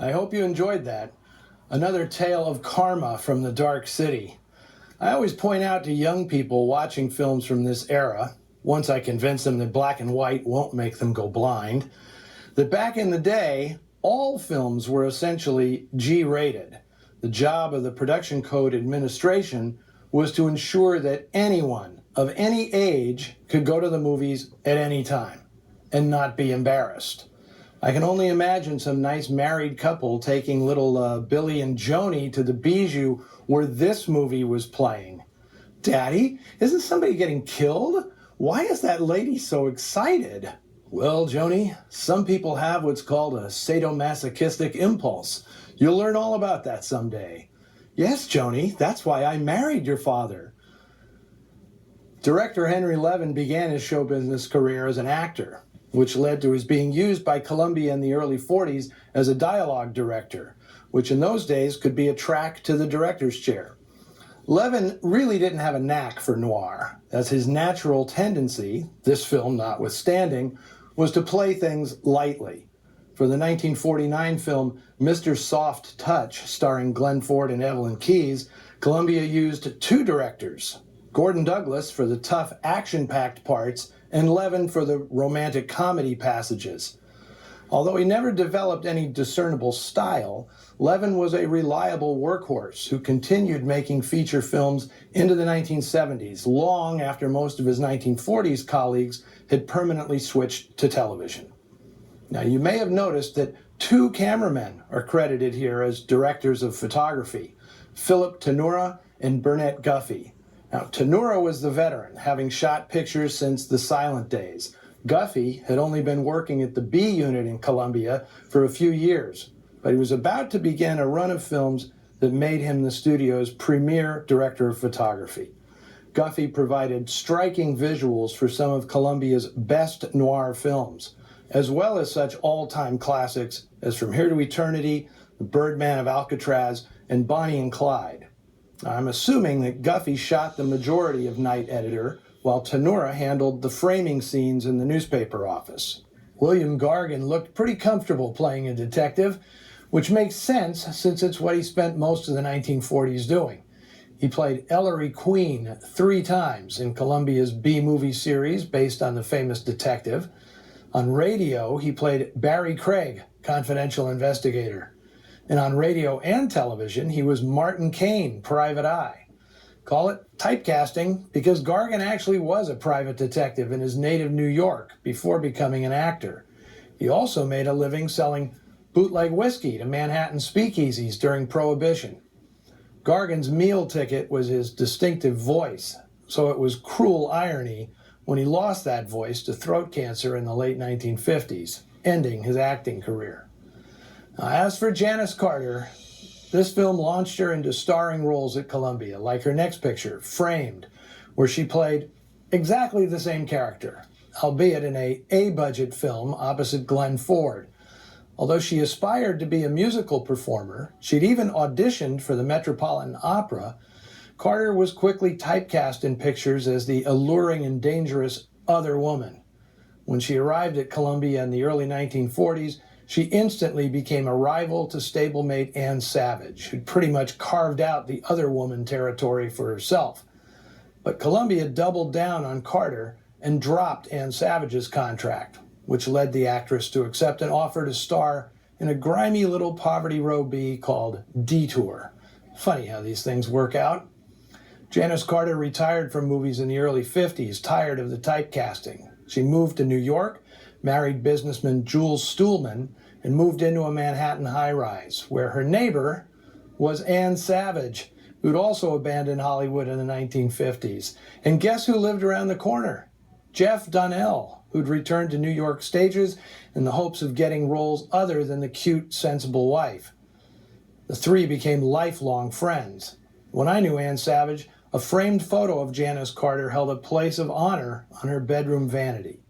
I hope you enjoyed that. Another tale of karma from the Dark City. I always point out to young people watching films from this era, once I convince them that black and white won't make them go blind, that back in the day, all films were essentially G-rated. The job of the Production Code Administration was to ensure that anyone of any age could go to the movies at any time and not be embarrassed. I can only imagine some nice married couple taking little Billy and Joni to the Bijou where this movie was playing. Daddy, isn't somebody getting killed? Why is that lady so excited? Well, Joni, some people have what's called a sadomasochistic impulse. You'll learn all about that someday. Yes, Joni, that's why I married your father. Director Henry Levin began his show business career as an actor, which led to his being used by Columbia in the early 40s as a dialogue director, which in those days could be a track to the director's chair. Levin really didn't have a knack for noir, as his natural tendency, this film notwithstanding, was to play things lightly. For the 1949 film Mr. Soft Touch, starring Glenn Ford and Evelyn Keyes, Columbia used two directors, Gordon Douglas for the tough, action-packed parts, and Levin for the romantic comedy passages. Although he never developed any discernible style, Levin was a reliable workhorse who continued making feature films into the 1970s, long after most of his 1940s colleagues had permanently switched to television. Now, you may have noticed that two cameramen are credited here as directors of photography, Philip Tanura and Burnett Guffey. Now, Tanura was the veteran, having shot pictures since the silent days. Guffey had only been working at the B unit in Columbia for a few years, but he was about to begin a run of films that made him the studio's premier director of photography. Guffey provided striking visuals for some of Columbia's best noir films, as well as such all-time classics as From Here to Eternity, The Birdman of Alcatraz, and Bonnie and Clyde. I'm assuming that Guffey shot the majority of Night Editor, while Tanura handled the framing scenes in the newspaper office. William Gargan looked pretty comfortable playing a detective, which makes sense since it's what he spent most of the 1940s doing. He played Ellery Queen 3 times in Columbia's B-movie series based on the famous detective. On radio, he played Barry Craig, confidential investigator. And on radio and television, he was Martin Caine, Private Eye. Call it typecasting because Gargan actually was a private detective in his native New York before becoming an actor. He also made a living selling bootleg whiskey to Manhattan speakeasies during Prohibition. Gargan's meal ticket was his distinctive voice, so it was cruel irony when he lost that voice to throat cancer in the late 1950s, ending his acting career. Now, as for Janice Carter, this film launched her into starring roles at Columbia, like her next picture, Framed, where she played exactly the same character, albeit in a A-budget film opposite Glenn Ford. Although she aspired to be a musical performer, she'd even auditioned for the Metropolitan Opera, Carter was quickly typecast in pictures as the alluring and dangerous other woman. When she arrived at Columbia in the early 1940s, she instantly became a rival to stablemate Ann Savage, who'd pretty much carved out the other woman territory for herself. But Columbia doubled down on Carter and dropped Ann Savage's contract, which led the actress to accept an offer to star in a grimy little Poverty Row B called Detour. Funny how these things work out. Janice Carter retired from movies in the early 50s, tired of the typecasting. She moved to New York, married businessman Jules Stuhlman, and moved into a Manhattan high-rise, where her neighbor was Ann Savage, who'd also abandoned Hollywood in the 1950s. And guess who lived around the corner? Jeff Donnell, who'd returned to New York stages in the hopes of getting roles other than the cute, sensible wife. The three became lifelong friends. When I knew Ann Savage, a framed photo of Janice Carter held a place of honor on her bedroom vanity.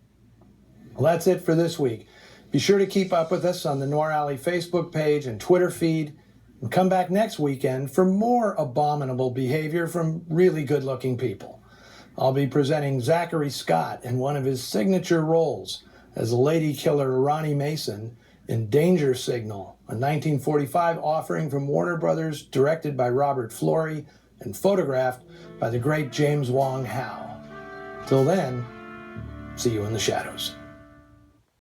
Well, that's it for this week. Be sure to keep up with us on the Noir Alley Facebook page and Twitter feed, and come back next weekend for more abominable behavior from really good-looking people. I'll be presenting Zachary Scott in one of his signature roles as lady killer Ronnie Mason in Danger Signal, a 1945 offering from Warner Brothers, directed by Robert Florey and photographed by the great James Wong Howe. Till then, see you in the shadows.